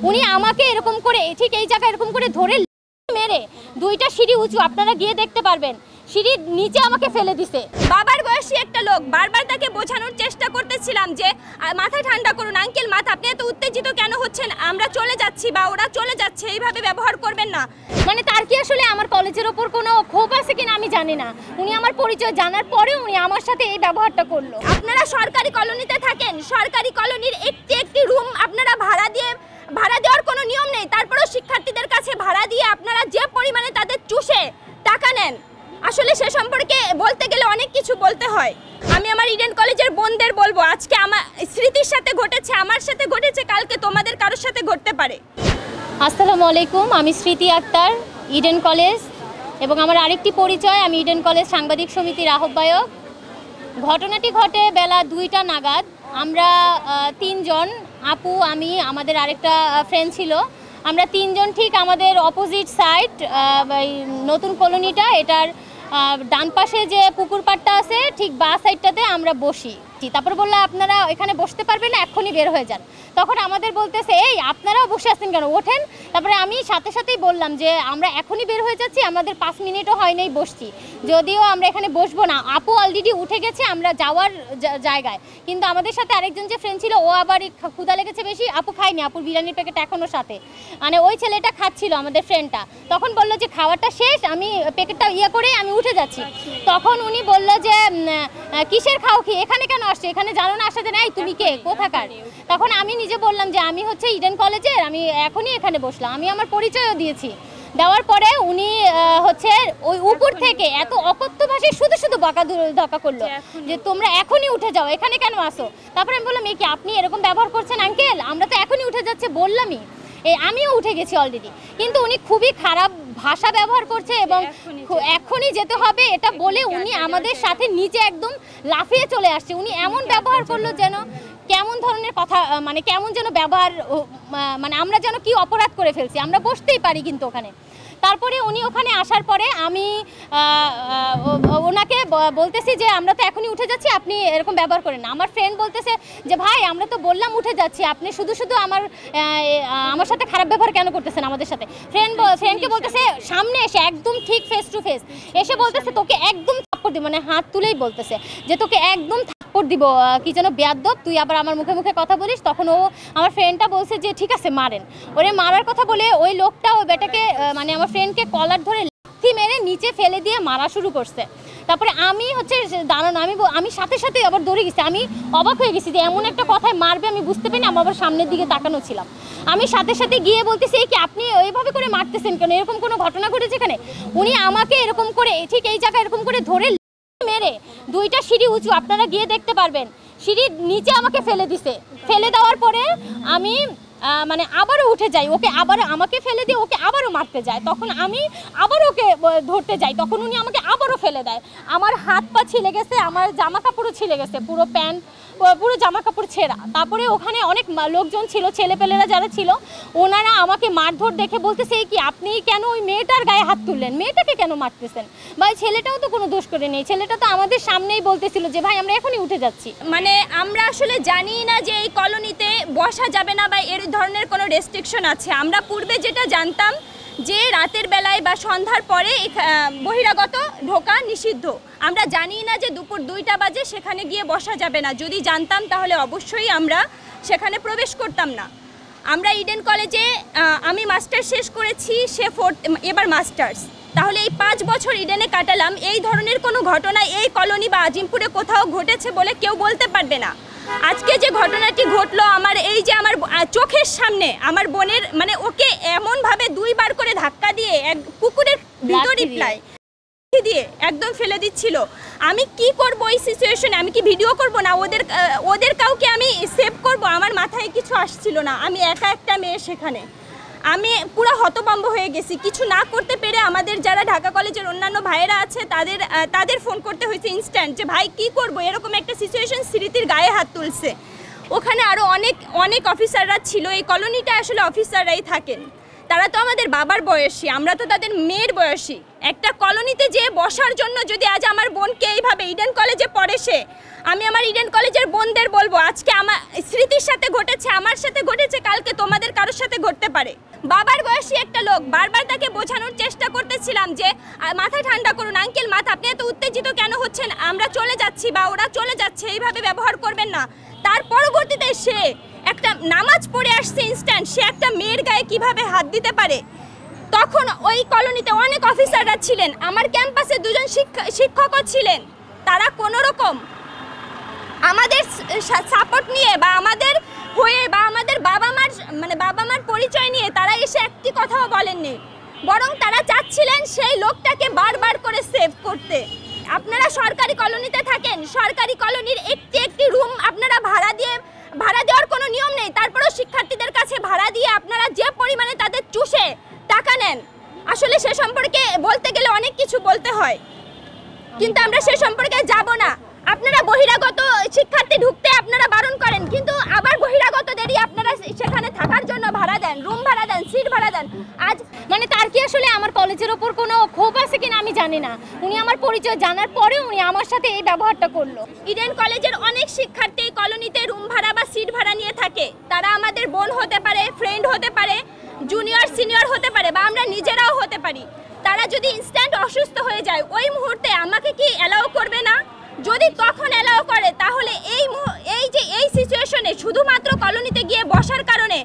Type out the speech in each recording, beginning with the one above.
উনি আমাকে এরকম করে ঠিক এই জায়গায় এরকম করে ধরে মেরে 2টা সিঁড়ি উঁচু, আপনারা গিয়ে দেখতে পারবেন, সিঁড়ির নিচে আমাকে ফেলে দিছে। বাবার বয়সী একটা লোক, বারবার তাকে বোঝানোর চেষ্টা করতেছিলাম যে মাথা ঠান্ডা করুন আঙ্কেল, মাথা আপনি এত উত্তেজিত কেন হচ্ছেন, আমরা চলে যাচ্ছি বা ওরা চলে যাচ্ছে, এইভাবে ব্যবহার করবেন না। মানে তার কি আসলে আমার কলেজের ওপর কোনো ক্ষোভ আছে কিনা আমি জানি না, উনি আমার পরিচয় জানার পরেও উনি আমার সাথে এই ব্যবহারটা করলো। আপনারা সরকারি কলোনিতে থাকেন, সরকারি কলোনির একটি রুম আপনারা ভাড়া দেওয়ার কোনো নিয়ম নেই, তারপরেও শিক্ষার্থীদের কাছে ভাড়া দিয়ে আপনারা যে পরিমাণে তাদের চুষে টাকা নেন, আসলে সে সম্পর্কে বলতে গেলে অনেক কিছু বলতে হয়। আমি আমার ইডেন কলেজের বোনদের বলবো, আজকে আমার স্মৃতির সাথে ঘটেছে, আমার সাথে ঘটেছে, কালকে তোমাদের কারোর সাথে ঘটতে পারে। আসসালামু আলাইকুম, আমি স্মৃতি আক্তার, ইডেন কলেজ, এবং আমার আরেকটি পরিচয়, আমি ইডেন কলেজ সাংবাদিক সমিতির আহ্বায়ক। ঘটনাটি ঘটে বেলা 2টা নাগাদ। আমরা 3 জন, আপু, আমি, আমাদের আরেকটা ফ্রেন্ড ছিল, আমরা 3 জন ঠিক আমাদের অপোজিট সাইড নতুন কলোনিটা, এটার ডান পাশে যে পুকুর পাড়টা আছে ঠিক বা সাইডটাতে আমরা বসি। তারপর বললো আপনারা এখানে বসতে পারবেন না, এক্ষুনি বের হয়ে যান। তখন আমাদের বলতেছে এই আপনারাও বসে আছেন কেন, ওঠেন। তারপরে আমি সাথে সাথেই বললাম যে আমরা এখনই বের হয়ে যাচ্ছি, আমাদের 5 মিনিটও হয় নাই বসছি, যদিও আমরা এখানে বসবো না, আপু অলরেডি উঠে গেছে আমরা যাওয়ার জায়গায়। কিন্তু আমাদের সাথে আরেকজন যে ফ্রেন্ড ছিল, ও আবার ক্ষুধা লেগেছে বেশি, আপু খায়নি, আপুর বিরিয়ানির প্যাকেট এখনও সাথে, মানে ওই ছেলেটা খাচ্ছিল আমাদের ফ্রেন্ডটা। তখন বললো যে খাওয়াটা শেষ, আমি প্যাকেটটা করে আমি উঠে যাচ্ছি। তখন উনি বললো যে কিসের খাও কি, এখানে কেন আসছে, এখানে জানো না আসাতে নাই, তুমি কে, কোথাকার। তখন আমি নিজে বললাম যে আমি হচ্ছে ইডেন কলেজের, আমি এখনই এখানে বসলাম, আমি আমার পরিচয়ও দিয়েছি। দেওয়ার পরে উনি হচ্ছে ওই উপর থেকে এত অকথ্য ভাষায় শুধু শুধু ধকা করলো যে তোমরা এখনই উঠে যাও, এখানে কেন আসো। তারপরে আমি বললাম এই কি আপনি এরকম ব্যবহার করছেন আঙ্কেল, আমরা তো এখনই উঠে যাচ্ছে বললামই, আমিও উঠে গেছি অলরেডি। কিন্তু উনি খুবই খারাপ ভাষা ব্যবহার করছে এবং এখনই যেতে হবে এটা বলে উনি আমাদের সাথে নিচে একদম লাফিয়ে চলে আসছে। উনি এমন ব্যবহার করলো যেন কেমন ধরনের কথা, মানে কেমন যেন ব্যবহার, মানে আমরা যেন কি অপরাধ করে ফেলছি, আমরা বসতেই পারি কিন্তু ওখানে। তারপরে উনি ওখানে আসার পরে আমি ওনাকে বলতেছি যে আমরা তো এখনই উঠে যাচ্ছি, আপনি এরকম ব্যবহার করেন না। আমার ফ্রেন্ড বলতেছে যে ভাই আমরা তো বললাম উঠে যাচ্ছি, আপনি শুধু শুধু আমার সাথে খারাপ ব্যবহার কেন করতেছেন আমাদের সাথে। ফ্রেন্ডকে বলতেছে সামনে এসে একদম ঠিক ফেস টু ফেস এসে বলতেছে তোকে একদম থাপ্পড় দিব, মানে হাত তুলেই বলতেছে যে তোকে একদম থাপ্পড় দিব, কি যেন বেয়াদব, তুই আবার আমার মুখে মুখে কথা বলিস। তখন ও আমার ফ্রেন্ডটা বলছে যে ঠিক আছে মারেন। ওরে মারার কথা বলে ওই লোকটা ওই বেটাকে, মানে আমার ফ্রেন্ডকে কলার ধরে লাথি মেরে নিচে ফেলে দিয়ে মারা শুরু করছে। তারপরে আমি হচ্ছে দাঁড়ানো, আমি সাথে সাথে আবার দৌড়ে গেছি, আমি অবাক হয়ে গেছি যে এমন একটা কথায় মারবে আমি বুঝতে পারিনি, আমি আবার সামনের দিকে তাকানো ছিলাম। আমি সাথে সাথে গিয়ে বলতেছি এই কি আপনি ওইভাবে করে মারতেছেন কেন, এরকম কোনো ঘটনা ঘটেছে এখানে। উনি আমাকে এরকম করে ঠিক এই জায়গায় এরকম করে ধরে মেরে 2টা সিঁড়ি উঁচু, আপনারা গিয়ে দেখতে পারবেন, সিঁড়ির নিচে আমাকে ফেলে দিছে। ফেলে দেওয়ার পরে আমি মানে আবারও উঠে যাই, ওকে আবার আমাকে ফেলে দিয়ে ওকে আবারও মারতে যায়। তখন আমি আবার ওকে ধরতে যাই, তখন উনি আমাকে আবারও ফেলে দেয়। আমার হাত পা ছিলে গেছে, আমার জামা কাপড়ও ছিলে গেছে, পুরো প্যান্ট পুরো জামা কাপড় ছেঁড়া। তারপরে ওখানে অনেক লোকজন ছিল, ছেলেপেলেরা যারা ছিল, ওনারা আমাকে মারধর দেখে বলতেছে কি আপনি কেন ওই মেয়েটার গায়ে হাত তুললেন, মেয়েটাকে কেন মারতেছেন, ভাই ছেলেটাও তো কোনো দোষ করে নেই, ছেলেটা তো আমাদের সামনেই বলতেছিল যে ভাই আমরা এখনই উঠে যাচ্ছি। মানে আমরা আসলে জানি না যে এই কলোনিতে বসা যাবে না বা এর ধরনের কোনো রেস্ট্রিকশন আছে। আমরা পূর্বে যেটা জানতাম যে রাতের বেলায় বা সন্ধ্যার পরে বহিরাগত ঢোকা নিষিদ্ধ, আমরা জানি না যে দুপুর 2টা বাজে সেখানে গিয়ে বসা যাবে না। যদি জানতাম তাহলে অবশ্যই আমরা সেখানে প্রবেশ করতাম না। আমরা ইডেন কলেজে আমি মাস্টার্স শেষ করেছি, সে 4th এবার মাস্টার্স, তাহলে এই 5 বছর ইডেনে কাটালাম, এই ধরনের কোনো ঘটনা এই কলোনি বা আজিমপুরে কোথাও ঘটেছে বলে কেউ বলতে পারবে না। আজকে যে ঘটনাটি ঘটলো আমার এই যে আমার চোখের সামনে, আমার বোনের মানে ওকে এমনভাবে 2 বার করে ধাক্কা দিয়ে পুকুরের ভিতরে দিয়ে একদম ফেলে দিচ্ছিল। আমি কি করব এই সিচুয়েশনে, আমি কি ভিডিও করব না ওদের কাউকে আমি সেভ করব, আমার মাথায় কিছু আসছিল না। আমি একা একটা মেয়ে সেখানে, আমি পুরো হতভম্ব হয়ে গেছি। কিছু না করতে পেরে আমাদের যারা ঢাকা কলেজের অন্যান্য ভাইয়েরা আছে তাদের ফোন করতে হয়েছে ইনস্ট্যান্ট, যে ভাই কি করব, এরকম একটা সিচুয়েশন, স্মৃতির গায়ে হাত তুলছে। ওখানে আরও অনেক অফিসাররা ছিল, এই কলোনিটা আসলে অফিসাররাই থাকেন। তারা তো আমাদের বাবার বয়সী, আমরা তো তাদের মেয়ের বয়সী। একটা কলোনিতে যেয়ে বসার জন্য যদি আজ আমার বোনকে এইভাবে, ইডেন কলেজে পড়ে সে, আমি আমার ইডেন কলেজের বোনদের বলবো আজকে আমার স্মৃতির সাথে ঘটেছে, আমার সাথে ঘটেছে, কালকে তোমাদের কারোর সাথে ঘটতে পারে। বাবার বয়সী একটা লোক, বারবার তাকে বোঝানোর চেষ্টা করতেছিলাম যে মাথা ঠান্ডা করুন আঙ্কেল, মাথা, আপনি এত উত্তেজিত কেন হচ্ছেন, আমরা চলে যাচ্ছি বা ওরা চলে যাচ্ছে, এইভাবে ব্যবহার করবেন না। তার পরবর্তীতে সে একটা নামাজ পড়ে আসছে ইনস্ট্যান্ট, সে একটা মেয়ের গায়ে কিভাবে হাত দিতে পারে। তখন ওই কলোনিতে অনেক অফিসাররা ছিলেন, আমার ক্যাম্পাসে দুজন শিক্ষকও ছিলেন, তারা কোনো রকম আমাদের সাপোর্ট নিয়ে বা আমাদের হয়ে বা আমাদের বাবা মার পরিচয় নিয়ে তারা এসে একটি কথাও বলেননি, বরং তারা চাচ্ছিলেন সেই লোকটাকে বারবার করে সেভ করতে। আপনারা সরকারি কলোনিতে থাকেন, সরকারি কলোনির একটি রুম আপনারা ভাড়া দেওয়ার কোনো নিয়ম নেই, তারপরেও শিক্ষার্থীদের কাছে ভাড়া দিয়ে আপনারা যে পরিমাণে তাদের চুষে টাকা নেন, আসলে সে সম্পর্কে বলতে গেলে অনেক কিছু বলতে হয়, কিন্তু আমরা সে সম্পর্কে যাব না। আপনারা বহিরাগত শিক্ষার্থী ঢুকতে আপনারা বারণ করেন, কিন্তু আবার বহিরাগতদেরই আপনারা সেখানে থাকার জন্য ভাড়া দেন, রুম ভাড়া দেন, সিট ভাড়া দেন। আজ তার কি আসলে আমার কলেজের ওপর কোনো ক্ষোভ আছে কিনা আমি জানি না, উনি আমার পরিচয় জানার পরেও উনি আমার সাথে এই ব্যবহারটা করলো। ইডেন কলেজের অনেক শিক্ষার্থী এই কলোনিতে রুম ভাড়া বা সিট ভাড়া নিয়ে থাকে, তারা আমাদের বোন হতে পারে, ফ্রেন্ড হতে পারে, জুনিয়র সিনিয়র হতে পারে, বা আমরা নিজেরাও হতে পারি। তারা যদি ইনস্ট্যান্ট অসুস্থ হয়ে যায় ওই মুহূর্তে আমাকে কি অ্যালাউ করবে না? যদি তখন অ্যালাউ করে তাহলে এই সিচুয়েশনে শুধুমাত্র কলোনিতে গিয়ে বসার কারণে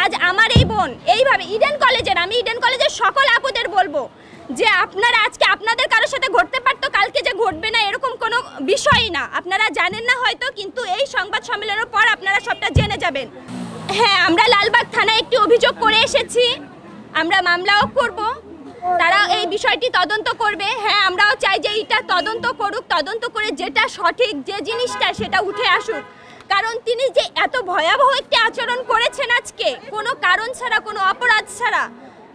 আজ আমার এই বোন এইভাবে আমি ইডেন কলেজের সকল আপুদের বলবো যে আপনারা আজকে আপনাদের কারোর সাথে ঘটতে পারতো, কালকে যে ঘটবে না এরকম কোনো বিষয়ই না। আপনারা জানেন না হয়তো, কিন্তু এই সংবাদ সম্মেলনের পর আপনারা সবটা জেনে যাবেন। হ্যাঁ, আমরা লালবাগ থানায় একটি অভিযোগ করে এসেছি, আমরা মামলাও করব, তারা এই বিষয়টি তদন্ত করবে। হ্যাঁ, আমরাও চাই যে এটা তদন্ত করুক, তদন্ত করে যেটা সঠিক, যে জিনিসটা সেটা উঠে আসুক। কারণ তিনি যে এত ভয়াবহ একটি আচরণ করেছেন আজকে কোনো কারণ ছাড়া, কোনো অপরাধ ছাড়া,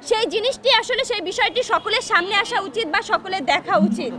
সেই জিনিসটি আসলে সেই বিষয়টি সকলের সামনে আসা উচিত বা সকলের দেখা উচিত।